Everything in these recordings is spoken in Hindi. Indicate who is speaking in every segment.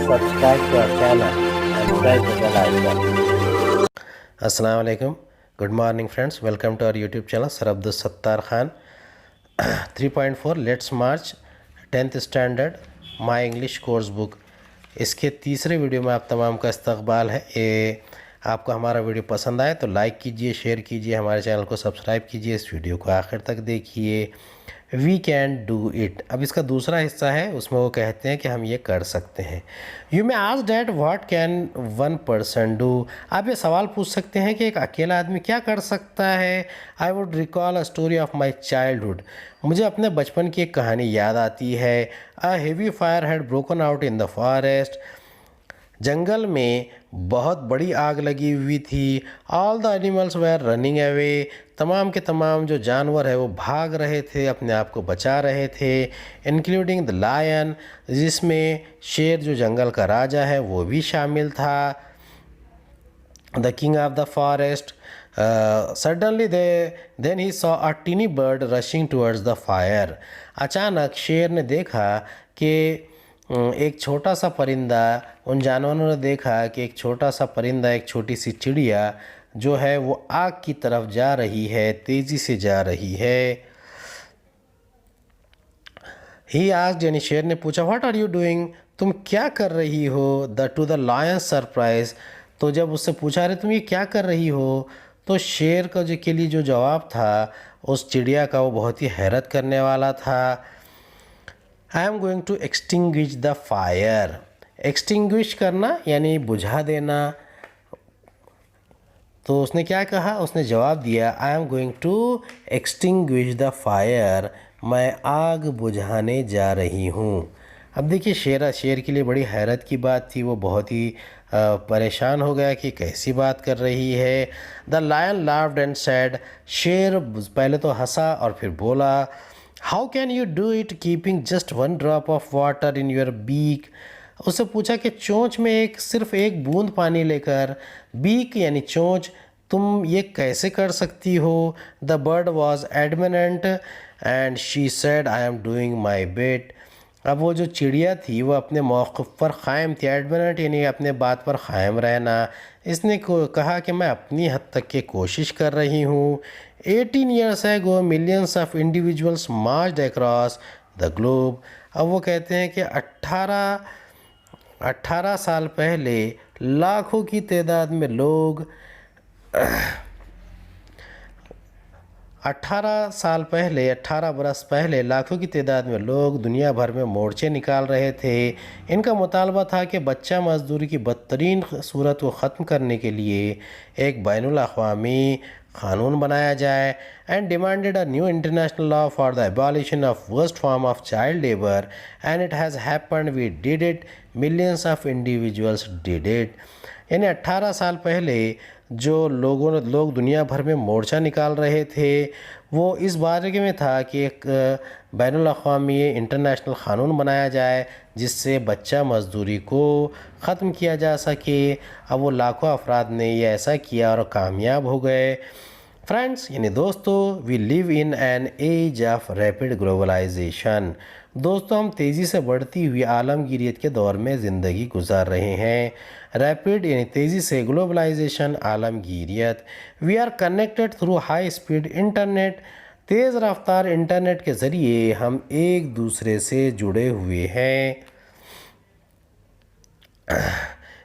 Speaker 1: subscribe to our channel and press the bell icon.
Speaker 2: अस्सलाम वालेकुम, good morning friends, welcome to our YouTube channel sir Abdul Sattar Khan. 3.4 let's march 10th standard my English course book, इसके तीसरे वीडियो में आप तमाम का इस्तकबाल है। ये आपको हमारा वीडियो पसंद आए तो लाइक कीजिए, शेयर कीजिए, हमारे चैनल को सब्सक्राइब कीजिए, इस वीडियो को आखिर तक देखिए। वी कैन डू इट, अब इसका दूसरा हिस्सा है, उसमें वो कहते हैं कि हम ये कर सकते हैं। You may ask that what can one person do, आप ये सवाल पूछ सकते हैं कि एक अकेला आदमी क्या कर सकता है। I would recall a story of my childhood, मुझे अपने बचपन की एक कहानी याद आती है। A heavy fire had broken out in the forest, जंगल में बहुत बड़ी आग लगी हुई थी। All the animals were running away, तमाम के तमाम जो जानवर है वो भाग रहे थे, अपने आप को बचा रहे थे। इंक्लूडिंग द लायन, जिसमें शेर जो जंगल का राजा है वो भी शामिल था। The king of the forest, suddenly then he saw a tiny bird rushing towards the fire, अचानक शेर ने देखा कि एक छोटा सा परिंदा, उन जानवरों ने देखा कि एक छोटा सा परिंदा, एक छोटी सी चिड़िया जो है वो आग की तरफ जा रही है, तेज़ी से जा रही है। ही आस्क्ड, यानी शेर ने पूछा, व्हाट आर यू डूइंग, तुम क्या कर रही हो। टू द लायन सरप्राइज, तो जब उससे पूछा रहे तुम ये क्या कर रही हो, तो शेर का के लिए जो जवाब था उस चिड़िया का वो बहुत ही हैरत करने वाला था। I am going to extinguish the fire, extinguish करना यानी बुझा देना। तो उसने क्या कहा, उसने जवाब दिया, I am going to extinguish the fire, मैं आग बुझाने जा रही हूँ। अब देखिए शेर के लिए बड़ी हैरत की बात थी, वो बहुत ही परेशान हो गया कि कैसी बात कर रही है। The lion laughed and said, शेर पहले तो हंसा और फिर बोला, how can you do it keeping just one drop of water in your beak, उससे पूछा कि चोंच में सिर्फ एक बूंद पानी लेकर, बीक यानी चोंच, तुम ये कैसे कर सकती हो। The bird was adamant and she said, I am doing my bit, अब वो जो चिड़िया थी वो अपने मौक़िफ़ पर क़ायम थी। एडमिनेंट यानी अपने बात पर क़ायम रहना। इसने कहा कि मैं अपनी हद तक की कोशिश कर रही हूँ। 18 years ago millions of individuals marched across the globe, अब वो कहते हैं कि 18 साल पहले लाखों की तादाद में लोग 18 बरस पहले लाखों की तादाद में लोग दुनिया भर में मोर्चे निकाल रहे थे। इनका मुतालबा था कि बच्चा मजदूरी की बदतरीन सूरत को ख़त्म करने के लिए एक बैनुल अक़वामी क़ानून बनाया जाए, and demanded a new international law for the abolition of worst form of child labour, and it has happened, we did it, millions of individuals did it. यानी 18 साल पहले जो लोग दुनिया भर में मोर्चा निकाल रहे थे वो इस बारे में था कि एक बैनुल अक़वामी इंटरनेशनल क़ानून बनाया जाए जिससे बच्चा मजदूरी को ख़त्म किया जा सके। अब वो लाखों अफराद ने ये ऐसा किया और कामयाब हो गए। फ्रेंड्स यानी दोस्तों, we live in an age of rapid globalisation, दोस्तों हम तेज़ी से बढ़ती हुई आलमगीरियत के दौर में ज़िंदगी गुजार रहे हैं। रैपिड यानी तेज़ी से, ग्लोबलाइजेशन आलमगीरियत। We are connected through high speed internet, तेज़ रफ्तार इंटरनेट के ज़रिए हम एक दूसरे से जुड़े हुए हैं।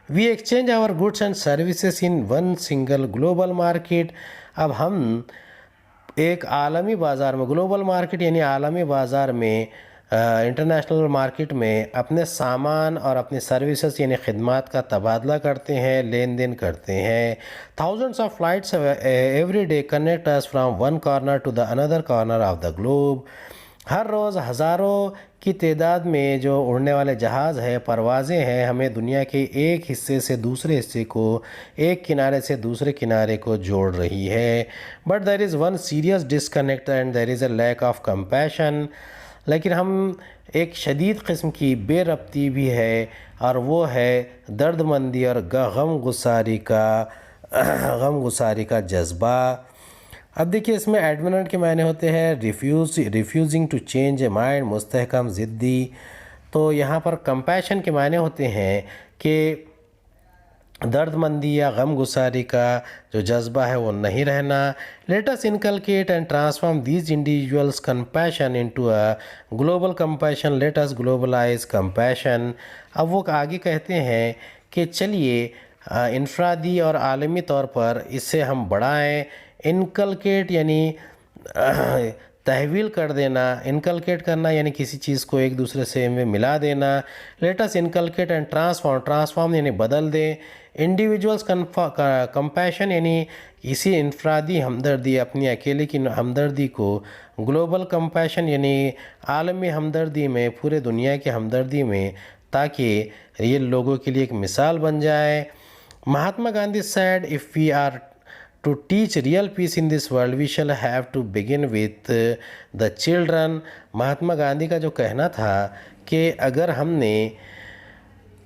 Speaker 2: We exchange our goods and services in one single global market, अब हम एक आलमी बाज़ार में, ग्लोबल मार्केट यानी आलमी बाज़ार में, इंटरनेशनल मार्केट में अपने सामान और अपनी सर्विसेज यानी खिदमात का तबादला करते हैं, लेन देन करते हैं। Thousands of flights every day connect us from one corner to the another corner of the globe, हर रोज़ हज़ारों की तादाद में जो उड़ने वाले जहाज़ हैं, परवाज़ें हैं, हमें दुनिया के एक हिस्से से दूसरे हिस्से को, एक किनारे से दूसरे किनारे को जोड़ रही है। But there is one serious disconnect and there is a lack of compassion, लेकिन हम एक शदीद किस्म की बेरब्ती भी है और वो है दर्दमंदी और गम गुसारी का जज्बा। अब देखिए इसमें एडमिनेंट के मायने होते हैं refusing to change a mind, मुस्तहकम, ज़िद्दी, तो यहाँ पर कंपैशन के मायने होते हैं कि दर्दमंदी या गम गुसारी का जो जज्बा है वो नहीं रहना। Let us inculcate and transform these individuals compassion into a global compassion, let us globalise compassion. अब वो आगे कहते हैं कि चलिए इनफरादी और आलमी तौर पर इसे हम बढ़ाएं। इनकलकेट यानी तहवील कर देना, इनकलकेट करना यानी किसी चीज़ को एक दूसरे से में मिला देना। Let's inculcate and transform, transform यानी बदल दें। इंडिविजुअल्स कंपैशन यानी किसी इनफरादी हमदर्दी, अपनी अकेले की हमदर्दी को ग्लोबल कंपैशन यानी आलमी हमदर्दी में, पूरे दुनिया की हमदर्दी में, ताकि ये लोगों के लिए एक मिसाल बन जाए। Mahatma Gandhi said, if we are to teach real peace in this world, we shall have to begin with the children। Mahatma Gandhi का जो कहना था कि अगर हमने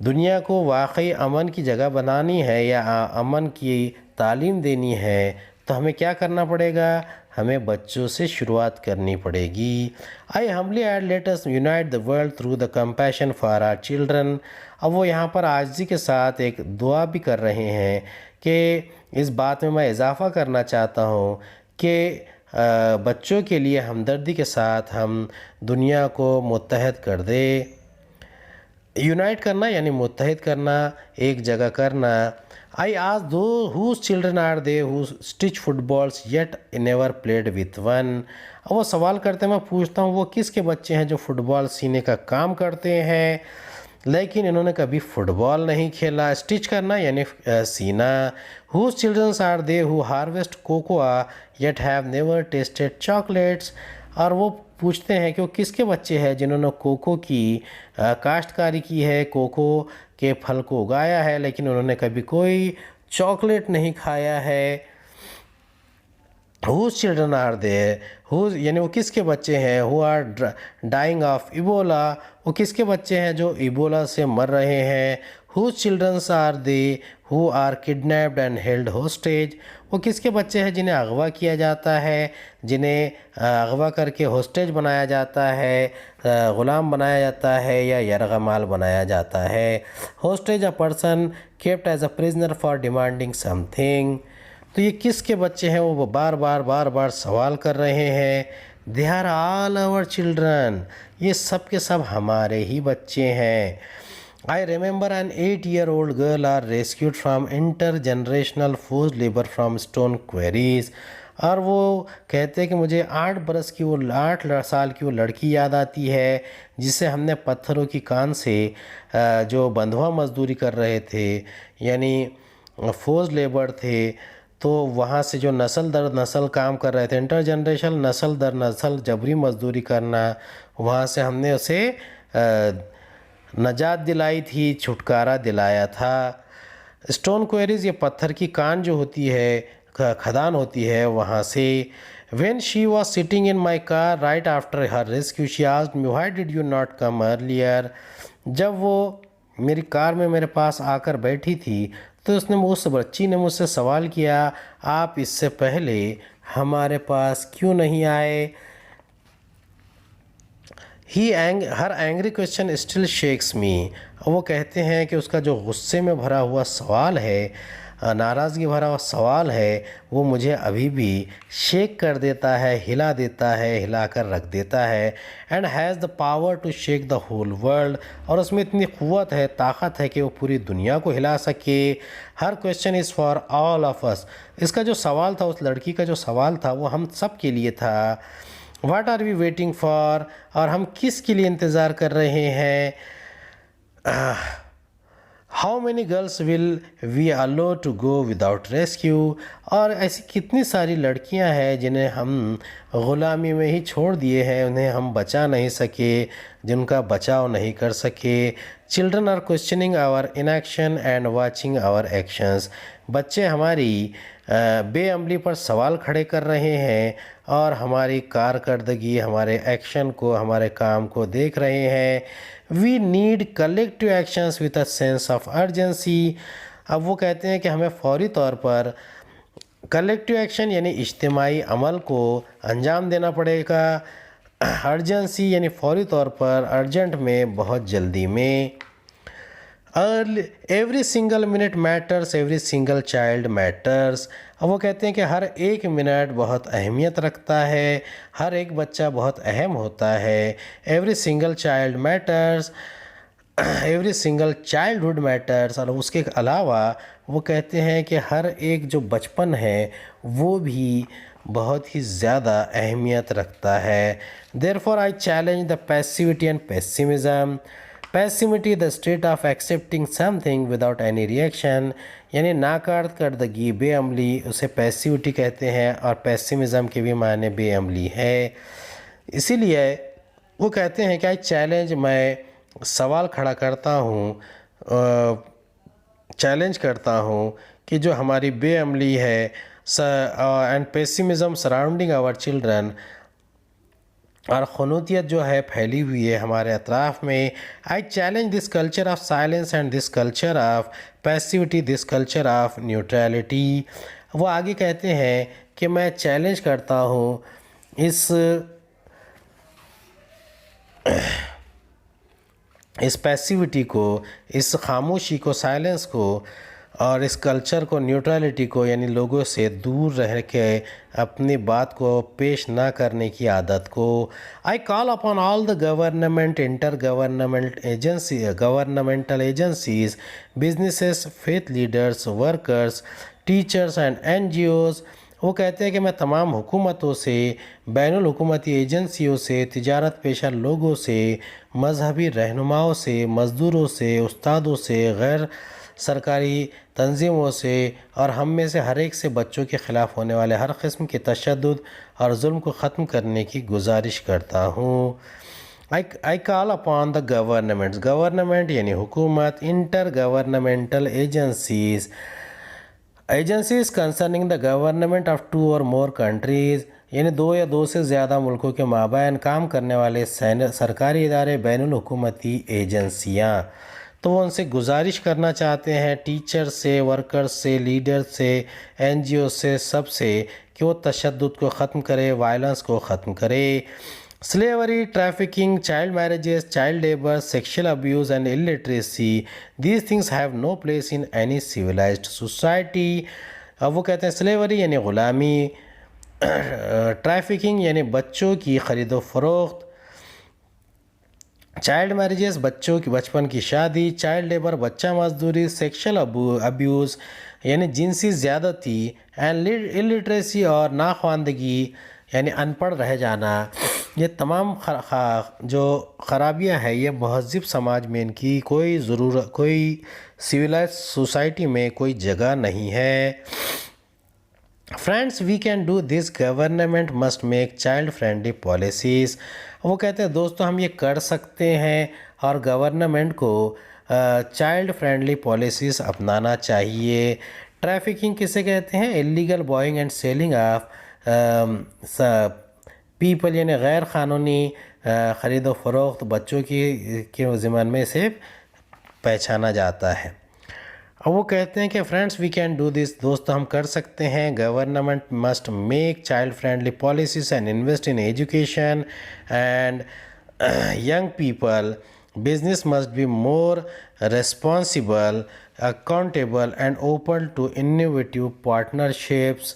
Speaker 2: दुनिया को वाकई अमन की जगह बनानी है या अमन की तालीम देनी है तो हमें क्या करना पड़ेगा, हमें बच्चों से शुरुआत करनी पड़ेगी। I humbly add let us unite the world through the compassion for our children. अब वो यहाँ पर आजिज़ी के साथ एक दुआ भी कर रहे हैं कि इस बात में मैं इजाफ़ा करना चाहता हूँ कि बच्चों के लिए हमदर्दी के साथ हम दुनिया को मुत्तहद कर दे। यूनाइट करना यानी मुत्तहद करना, एक जगह करना। I ask though whose children are they who stitch footballs yet never played with one. अब वो सवाल करते हैं, मैं पूछता हूँ वो किसके बच्चे हैं जो फुटबॉल सीने का काम करते हैं लेकिन इन्होंने कभी फुटबॉल नहीं खेला। स्टिच करना यानी सीना। Whose childrens are they who harvest cocoa yet have never tasted chocolates. और वो पूछते हैं कि वो किसके बच्चे हैं जिन्होंने कोको की काश्तकारी की है, कोको के फल को उगाया है लेकिन उन्होंने कभी कोई चॉकलेट नहीं खाया है। Whose children are there, whose यानी वो किसके बच्चे हैं, who are dying of Ebola, वो किसके बच्चे हैं जो इबोला से मर रहे हैं। Whose childrens are they who are kidnapped and held hostage, वो किसके बच्चे हैं जिन्हें अगवा किया जाता है, जिन्हें अगवा करके होस्टेज बनाया जाता है, ग़ुलाम बनाया जाता है या यरगमाल बनाया जाता है। Hostage a person kept as a prisoner for demanding something. तो ये किसके बच्चे हैं, वो बार बार सवाल कर रहे हैं। They are all our children, ये सब के सब हमारे ही बच्चे हैं। I remember an 8-year-old girl are rescued from intergenerational force labour from stone quarries. और वो कहते हैं कि मुझे 8 साल की वो लड़की याद आती है जिसे हमने पत्थरों की कान से जो बंधुआ मजदूरी कर रहे थे यानी फोर्स लेबर थे, तो वहाँ से जो नस्ल दर नस्ल काम कर रहे थे, इंटर जनरेशन नस्ल दर नस्ल जबरी मजदूरी करना, वहाँ से हमने उसे नजात दिलाई थी, छुटकारा दिलाया था। स्टोन क्वेरीज ये पत्थर की कान जो होती है, खदान होती है वहाँ से। When she was sitting in my car right after her rescue, she asked me, why did you not come earlier? जब वो मेरी कार में मेरे पास आकर बैठी थी तो उस बच्ची ने मुझसे सवाल किया, आप इससे पहले हमारे पास क्यों नहीं आए। हर एंग्री क्वेश्चन स्टिल शेक्स मी। वो कहते हैं कि उसका जो गुस्से में भरा हुआ सवाल है, नाराज़गी भरा हुआ सवाल है, वो मुझे अभी भी शेक कर देता है, हिला देता है, हिला कर रख देता है। And has the power to shake the whole world, और उसमें इतनी क़ुव्वत है, ताकत है कि वो पूरी दुनिया को हिला सके। हर question is for all of us. इसका जो सवाल था, उस लड़की का जो सवाल था, वो हम सब के लिए था। What are we waiting for, और हम किस के लिए इंतज़ार कर रहे हैं। How many girls will we allow to go without rescue, और ऐसी कितनी सारी लड़कियां हैं जिन्हें हम ग़ुलामी में ही छोड़ दिए हैं, उन्हें हम बचा नहीं सके, जिनका बचाव नहीं कर सके। Children are questioning our inaction and watching our actions, बच्चे हमारी बेअमली पर सवाल खड़े कर रहे हैं और हमारी कारकर्दगी, हमारे एक्शन को, हमारे काम को देख रहे हैं। We need collective actions with a sense of urgency. अब वो कहते हैं कि हमें फौरी तौर पर कलेक्टिव एक्शन यानी इज्तिमाई अमल को अंजाम देना पड़ेगा अर्जेंसी यानी फौरी तौर पर, अर्जेंट में, बहुत जल्दी में। Every single minute matters, every single child matters. अब वो कहते हैं कि हर एक मिनट बहुत अहमियत रखता है, हर एक बच्चा बहुत अहम होता है। Every single child matters, every single childhood matters. और उसके अलावा वो कहते हैं कि हर एक जो बचपन है वो भी बहुत ही ज़्यादा अहमियत रखता है। Therefore I challenge the passivity and pessimism. Passivity the state of accepting something without any reaction, यानी नाकारदगी, बेअमली, उसे पैसिविटी कहते हैं। और पेसिमिज़म के भी मायने बेअमली है। इसीलिए वो कहते हैं कि आई चैलेंज, मैं सवाल खड़ा करता हूँ, चैलेंज करता हूँ कि जो हमारी बेअमली है एंड पेसिमिज़म सराउंडिंग आवर चिल्ड्रन, और खनूतियत जो है फैली हुई है हमारे अतराफ़ में। I challenge this culture of silence and this culture of passivity, this culture of neutrality. वो आगे कहते हैं कि मैं चैलेंज करता हूँ इस पैसिविटी को, इस खामोशी को, साइलेंस को, और इस कल्चर को, न्यूट्रलिटी को, यानी लोगों से दूर रह के अपनी बात को पेश ना करने की आदत को। I call upon all the government, inter governmental agencies, businesses, faith leaders, workers, teachers and NGOs। वो कहते हैं कि मैं तमाम हुकूमतों से, बैनुल हुकूमती एजेंसियों से, तिजारत पेशा लोगों से, मजहबी रहनुमाओं से, मज़दूरों से, उस्तादों से, गैर सरकारी तंजीमों से और हम में से हर एक से बच्चों के ख़िलाफ़ होने वाले हर किस्म के तशद्दुद और जुल्म को ख़त्म करने की गुजारिश करता हूँ। I call upon the governments, government यानी हुकूमत, inter governmental agencies, agencies concerning the government of 2 और मोर कंट्रीज़, यानी 2 या 2 से ज़्यादा मुल्कों के माबैन काम करने वाले सरकारी इदारे, बैनुल हुकूमती एजेंसियाँ। तो वो उनसे गुजारिश करना चाहते हैं, टीचर से, वर्कर्स से, लीडर्स से, NGO से, सब से, कि वो तशद्दुद को ख़त्म करे, वायलेंस को ख़त्म करे। Slavery, trafficking, child marriages, child labour, sexual abuse and illiteracy, these things have no place in any civilised society. अब वो कहते हैं स्लेवरी यानी ग़ुलामी, ट्रैफिकिंग यानी बच्चों की ख़रीदो फ़रोख्त, चाइल्ड मैरिजेस बच्चों की बचपन की शादी, चाइल्ड लेबर बच्चा मजदूरी, सेक्शुअल अब्यूज़ यानी जिनसी ज़्यादती, एंड इलिटरेसी और नाख्वानदगी यानी अनपढ़ रह जाना। ये तमाम जो ख़राबियाँ है ये महज़िब समाज में इनकी कोई सिविलाइज सोसाइटी में कोई जगह नहीं है। Friends, we can do this, government must make child friendly policies. वो कहते हैं दोस्तों हम ये कर सकते हैं और गवर्नमेंट को चाइल्ड फ्रेंडली पॉलिसीज़ अपनाना चाहिए। ट्रैफिकिंग किसे कहते हैं? Illegal buying and selling of people यानी गैर क़ानूनी ख़रीदो फ़रोख्त बच्चों के ज़िम्मन में से पहचाना जाता है। अब वो कहते हैं कि friends we can do this, दोस्तों हम कर सकते हैं। Government must make child friendly policies and invest in education and young people. Business must be more responsible, accountable and open to innovative partnerships।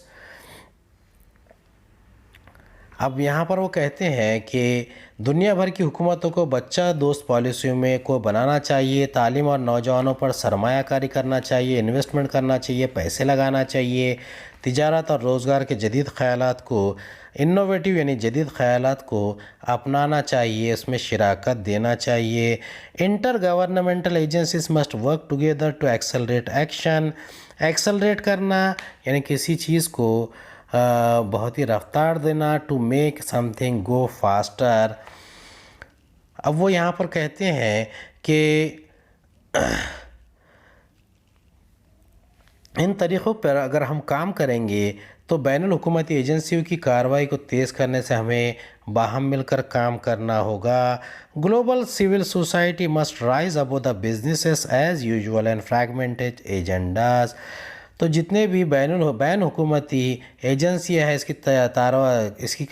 Speaker 2: अब यहाँ पर वो कहते हैं कि दुनिया भर की हुकूमतों को बच्चा दोस्त पॉलिसियों में को बनाना चाहिए, तालीम और नौजवानों पर सरमायाकारी करना चाहिए, इन्वेस्टमेंट करना चाहिए, पैसे लगाना चाहिए, तिजारत और रोज़गार के जदीद ख़यालात को, इन्नोवेटिव यानी जदीद ख़यालात को अपनाना चाहिए, उसमें शिराकत देना चाहिए। Intergovernmental agencies must work together to accelerate action. Accelerate करना यानी किसी चीज़ को बहुत ही रफ्तार देना, to make something go faster. अब वो यहाँ पर कहते हैं कि इन तरीक़ों पर अगर हम काम करेंगे तो बैनुल हुकूमती एजेंसियों की कार्रवाई को तेज़ करने से हमें बाहम मिलकर काम करना होगा। Global civil society must rise above the businesses as usual and fragmented agendas. तो जितने भी बैन हुकूमती एजेंसियाँ हैं इसकी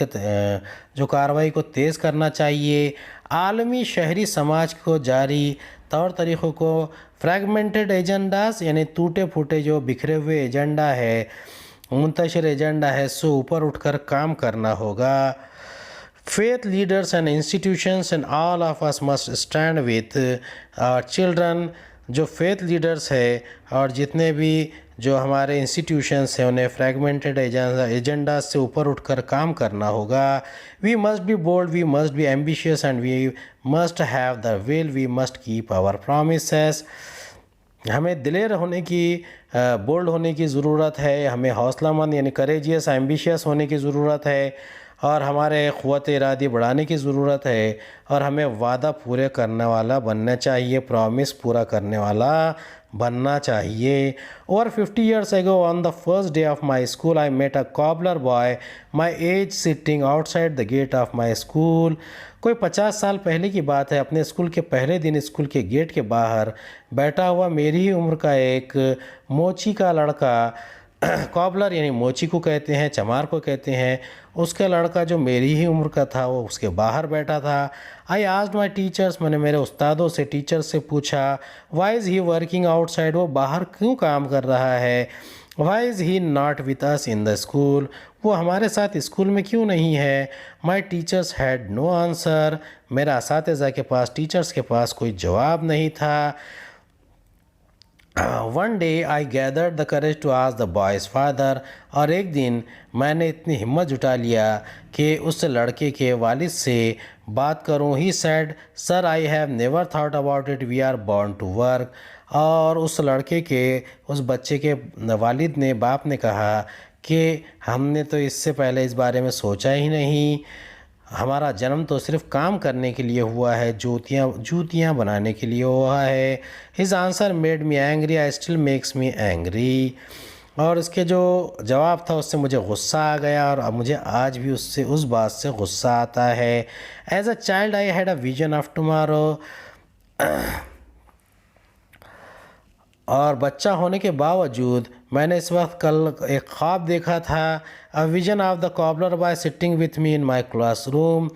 Speaker 2: जो कार्रवाई को तेज़ करना चाहिए। आलमी शहरी समाज को जारी तौर तरीक़ों को फ्रैगमेंटेड एजेंडास यानी टूटे फूटे जो बिखरे हुए एजेंडा है, मुंतशिर एजेंडा है, सो ऊपर उठकर काम करना होगा। Faith leaders and institutions and all of us must stand with our children। जो फेथ लीडर्स है और जितने भी जो हमारे इंस्टीट्यूशंस हैं उन्हें फ्रैगमेंटेड एजेंडा से ऊपर उठकर काम करना होगा। We must be bold, we must be ambitious and we must have the will, we must keep our promises. हमें दिलेर होने की बोल्ड होने की ज़रूरत है, हमें हौसलामंद यानी करेजियस एम्बिशियस होने की ज़रूरत है और हमारे क़ुव्वत इरादी बढ़ाने की ज़रूरत है और हमें वादा पूरे करने वाला बनना चाहिए, प्रॉमिस पूरा करने वाला बनना चाहिए। Over 50 years ago on the first day of my school I met a cobbler boy my age sitting outside the gate of my school। कोई 50 साल पहले की बात है, अपने स्कूल के पहले दिन स्कूल के गेट के बाहर बैठा हुआ मेरी ही उम्र का एक मोची का लड़का, कॉबलर यानी मोची को कहते हैं, चमार को कहते हैं, उसका लड़का जो मेरी ही उम्र का था वो उसके बाहर बैठा था। आई आस्क्ड माई टीचर्स, मैंने मेरे उस्तादों से टीचर्स से पूछा, why is he working outside, वो बाहर क्यों काम कर रहा है। Why is he not with us in the school, वो हमारे साथ स्कूल में क्यों नहीं है। My teachers had no answer, मेरा असातिज़ा के पास, टीचर्स के पास कोई जवाब नहीं था। One day I gathered the courage to ask the boy's father, और एक दिन मैंने इतनी हिम्मत जुटा लिया कि उस लड़के के वालिद से बात करूं। He said, sir I have never thought about it, we are born to work. और उस लड़के के, उस बच्चे के वालिद ने, बाप ने कहा कि हमने तो इससे पहले इस बारे में सोचा ही नहीं, हमारा जन्म तो सिर्फ काम करने के लिए हुआ है, जूतियाँ बनाने के लिए हुआ है। His answer made me angry, I still makes me angry. और उसके जो जवाब था उससे मुझे गुस्सा आ गया और अब मुझे आज भी उससे उस बात से गुस्सा आता है। As a child I had a vision of tomorrow, और बच्चा होने के बावजूद मैंने इस वक्त कल एक ख्वाब देखा था। अ vision of the cobbler bye sitting with me in my classroom,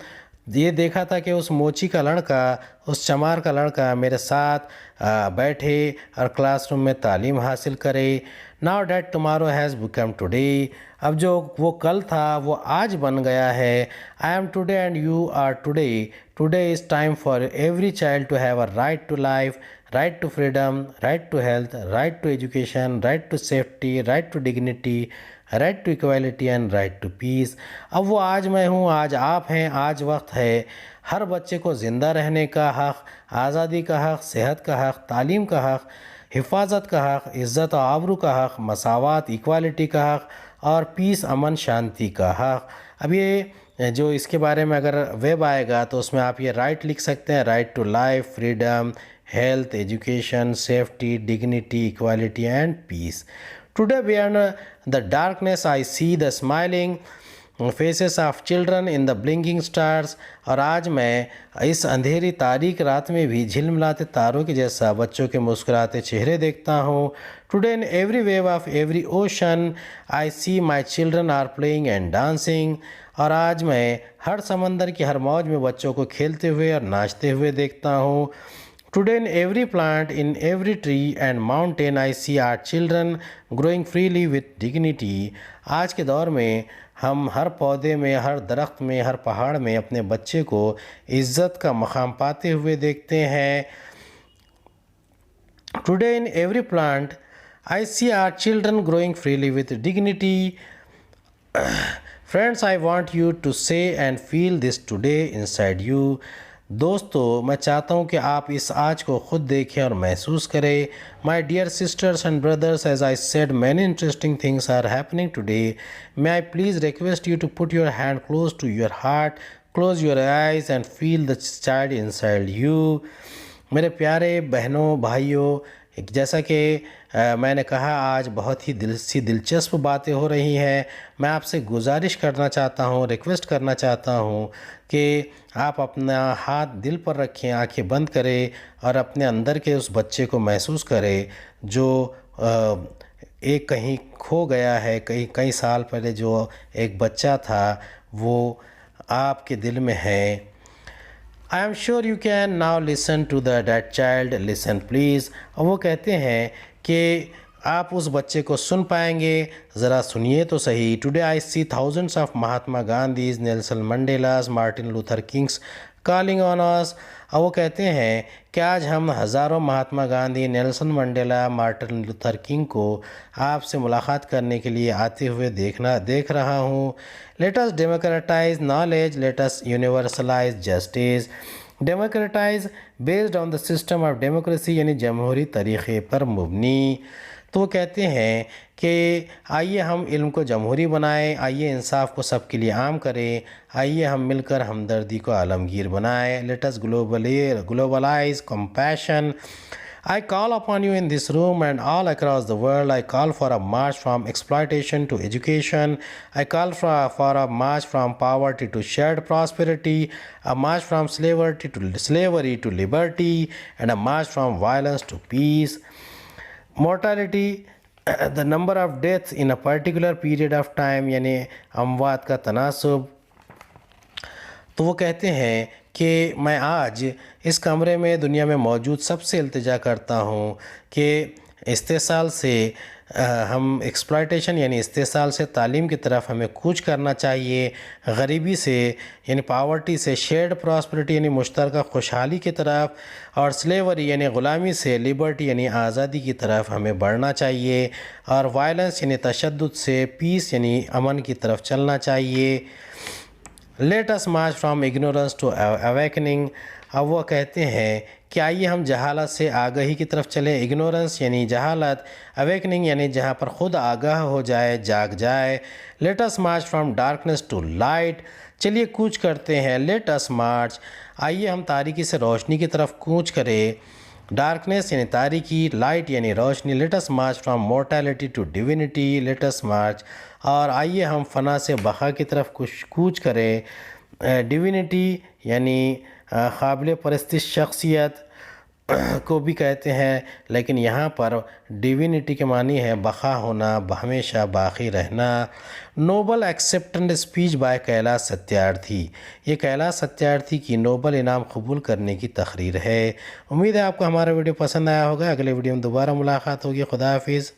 Speaker 2: ये देखा था कि उस मोची का लड़का, उस चमार का लड़का मेरे साथ बैठे और क्लासरूम में तालीम हासिल करे। Now that tomorrow has become today, अब जो वो कल था वो आज बन गया है। I am today and you are today, today is time for every child to have a right to life, right to freedom, right to health, right to education, right to safety, right to dignity, right to equality and right to peace। अब वो आज मैं हूँ, आज आप हैं, आज वक्त है। हर बच्चे को ज़िंदा रहने का हक़, आज़ादी का हक़, सेहत का हक़, तालीम का हक़, हिफाजत का हक़, इज़्ज़त और आबरू का हक़, मसावात, इक्वालिटी का हक़ और पीस, अमन, शांति का हक़। अब ये जो इसके बारे में अगर वेब आएगा तो उसमें आप ये राइट लिख सकते हैं, right to life, freedom, health, education, safety, dignity, equality and peace। Today beyond the darkness I see the smiling faces of children in the blinking stars। और आज मैं इस अंधेरी तारीक रात में भी झिलमिलाते तारों के जैसा बच्चों के मुस्कुराते चेहरे देखता हूँ। Today in every wave of every ocean I see my children are playing and dancing। और आज मैं हर समंदर की हर मौज में बच्चों को खेलते हुए और नाचते हुए देखता हूँ। Today in every plant, in every tree and mountain I see our children growing freely with dignity। आज के दौर में हम हर पौधे में, हर दरख्त में, हर पहाड़ में अपने बच्चे को इज़्ज़त का मकाम पाते हुए देखते हैं। Today in every plant I see our children growing freely with dignity। Friends, I want you to say and feel this today inside you। दोस्तों, मैं चाहता हूँ कि आप इस आज को ख़ुद देखें और महसूस करें। My dear sisters and brothers, as I said many interesting things are happening today. May I please request you to put your hand close to your heart, close your eyes and feel the child inside you. मेरे प्यारे बहनों, भाइयों, जैसा कि मैंने कहा आज बहुत ही दिलचस्प बातें हो रही हैं। मैं आपसे गुजारिश करना चाहता हूँ, रिक्वेस्ट करना चाहता हूँ कि आप अपना हाथ दिल पर रखें, आंखें बंद करें और अपने अंदर के उस बच्चे को महसूस करें जो एक कहीं खो गया है, कई साल पहले जो एक बच्चा था वो आपके दिल में है। I am sure you can now listen to the that child, listen please. और वो कहते हैं कि आप उस बच्चे को सुन पाएंगे, ज़रा सुनिए तो सही। Today I see thousands of Mahatma Gandhis, Nelson Mandelas, Martin Luther Kings calling on us. और वो कहते हैं कि आज हम हज़ारों Mahatma Gandhi, Nelson Mandela, Martin Luther King को आपसे मुलाकात करने के लिए आते हुए देख रहा हूँ। Let us democratise knowledge, let us universalise justice. Democratise based on the system of democracy, यानी जमहूरी तरीक़े पर मबनी। तो वो कहते हैं कि आइए हम इल्म को जमहूरी बनाएं, आइए इंसाफ को सबके लिए आम करें, आइए हम मिलकर हमदर्दी को आलमगीर बनाएं। Let us globalise compassion. I call upon you in this room and all across the world. I call for a march from exploitation to education. I call for a march from poverty to shared prosperity, a march from slavery to liberty, and a march from violence to peace. Mortality, the number of deaths in a particular period of time, यानी अमवात का तनासुब। तो वो कहते हैं कि मैं आज इस कमरे में दुनिया में मौजूद सबसे इल्तिजा करता हूँ कि इस्तेसाल से हम एक्सप्लॉयटेशन यानी इस्तेसाल से तालीम की तरफ हमें कूच करना चाहिए, गरीबी से यानी पावर्टी से शेयर्ड प्रॉस्पेरिटी यानी मुश्तरका खुशहाली की तरफ, और स्लेवरी यानी ग़ुलामी से लिबर्टी यानी आज़ादी की तरफ हमें बढ़ना चाहिए, और वायलेंस यानी तशद्दुद से पीस यानी अमन की तरफ चलना चाहिए। Let us march from ignorance to awakening. अब वो कहते हैं कि आइए हम जहालत से आगाही की तरफ चलें। इग्नोरेंस यानी जहालत, अवेकनिंग यानी जहाँ पर ख़ुद आगाह हो जाए, जाग जाए। Let us march from darkness to light. चलिए कूच करते हैं। लेट अस मार्च, आइए हम तारीकी से रोशनी की तरफ कूच करें। डार्कनेस यानी तारीकी, लाइट यानी रोशनी। Let us march from mortality to divinity. Let us march, और आइए हम फ़ना से बका की तरफ कूच करें। डिविनिटी यानी काबिल परस्तिश शख्सियत को भी कहते हैं, लेकिन यहाँ पर डिविनिटी के मानी है बका होना, हमेशा बाकी रहना। Nobel acceptance speech by Kailash Satyarthi. ये कैलाश सत्यार्थी की नोबल इनाम कबूल करने की तकरीर है। उम्मीद है आपको हमारा वीडियो पसंद आया होगा। अगले वीडियो में दोबारा मुलाकात होगी। खुदा हाफिज़।